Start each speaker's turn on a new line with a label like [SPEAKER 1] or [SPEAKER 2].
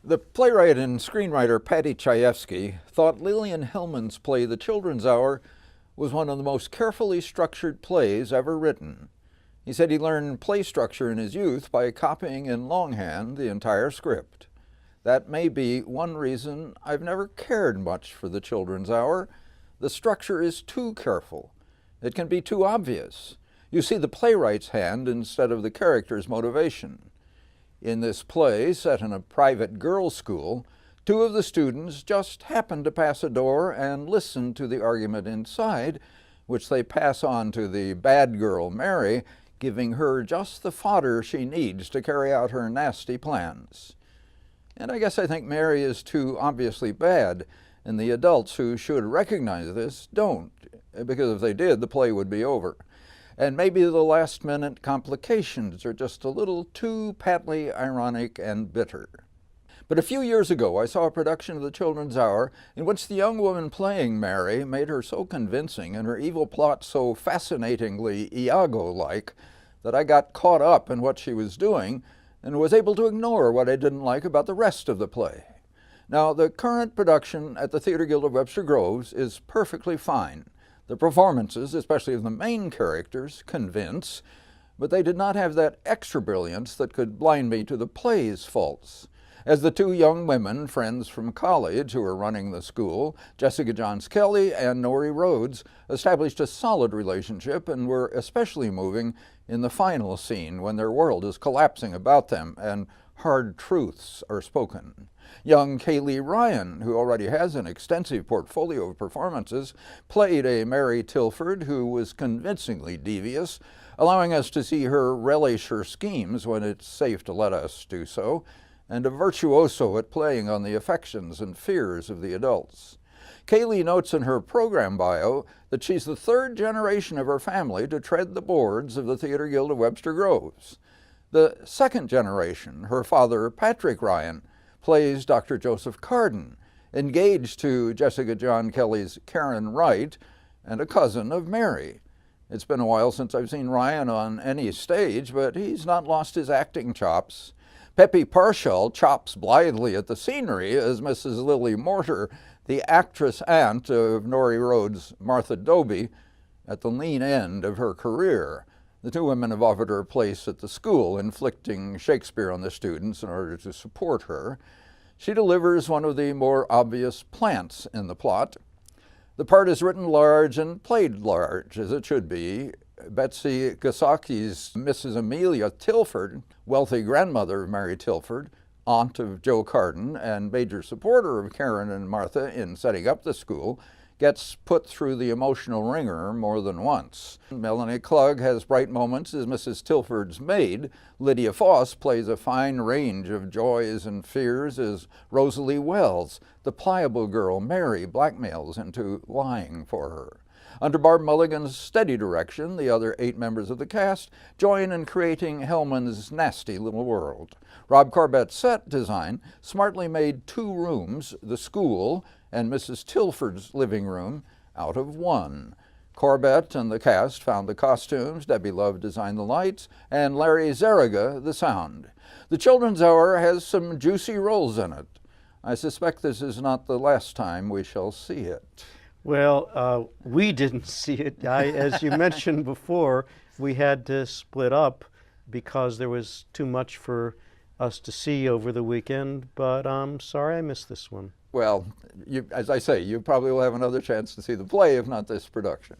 [SPEAKER 1] The playwright and screenwriter Paddy Chayefsky thought Lillian Hellman's play The Children's Hour was one of the most carefully structured plays ever written. He said he learned play structure in his youth by copying in longhand the entire script. That may be one reason I've never cared much for The Children's Hour. The structure is too careful. It can be too obvious. You see the playwright's hand instead of the character's motivation. In this play, set in a private girls' school, two of the students just happen to pass a door and listen to the argument inside, which they pass on to the bad girl, Mary, giving her just the fodder she needs to carry out her nasty plans. And I guess I think Mary is too obviously bad, and the adults who should recognize this don't, because if they did, the play would be over. And maybe the last-minute complications are just a little too patently ironic and bitter. But a few years ago, I saw a production of The Children's Hour in which the young woman playing Mary made her so convincing and her evil plot so fascinatingly Iago-like that I got caught up in what she was doing and was able to ignore what I didn't like about the rest of the play. Now, the current production at the Theater Guild of Webster Groves is perfectly fine. The performances, especially of the main characters, convince, but they did not have that extra brilliance that could blind me to the play's faults. As the two young women, friends from college who were running the school, Jessica Johns Kelly and Nori Rhodes, established a solid relationship and were especially moving in the final scene when their world is collapsing about them and hard truths are spoken. Young Kaylee Ryan, who already has an extensive portfolio of performances, played a Mary Tilford who was convincingly devious, allowing us to see her relish her schemes when it's safe to let us do so, and a virtuoso at playing on the affections and fears of the adults. Kaylee notes in her program bio that she's the third generation of her family to tread the boards of the Theater Guild of Webster Groves. The second generation, her father, Patrick Ryan, plays Dr. Joseph Carden, engaged to Jessica John Kelly's Karen Wright and a cousin of Mary. It's been a while since I've seen Ryan on any stage, but he's not lost his acting chops. Pepe Parshall chops blithely at the scenery as Mrs. Lily Mortar, the actress aunt of Nori Rhodes' Martha Doby, at the lean end of her career. The two women have offered her a place at the school, inflicting Shakespeare on the students in order to support her. She delivers one of the more obvious plants in the plot. The part is written large and played large, as it should be. Betsy Gasaki's Mrs. Amelia Tilford, wealthy grandmother of Mary Tilford, aunt of Joe Carden, and major supporter of Karen and Martha in setting up the school, gets put through the emotional ringer more than once. Melanie Klug has bright moments as Mrs. Tilford's maid. Lydia Foss plays a fine range of joys and fears as Rosalie Wells, the pliable girl Mary blackmails into lying for her. Under Barb Mulligan's steady direction, the other 8 members of the cast join in creating Hellman's nasty little world. Rob Corbett's set design smartly made 2 rooms, the school and Mrs. Tilford's living room, out of 1. Corbett and the cast found the costumes, Debbie Love designed the lights, and Larry Zaraga the sound. The Children's Hour has some juicy roles in it. I suspect this is not the last time we shall see it.
[SPEAKER 2] Well, we didn't see it. As you mentioned before, we had to split up because there was too much for us to see over the weekend, but I'm sorry I missed this one.
[SPEAKER 1] Well, as I say, you probably will have another chance to see the play, if not this production.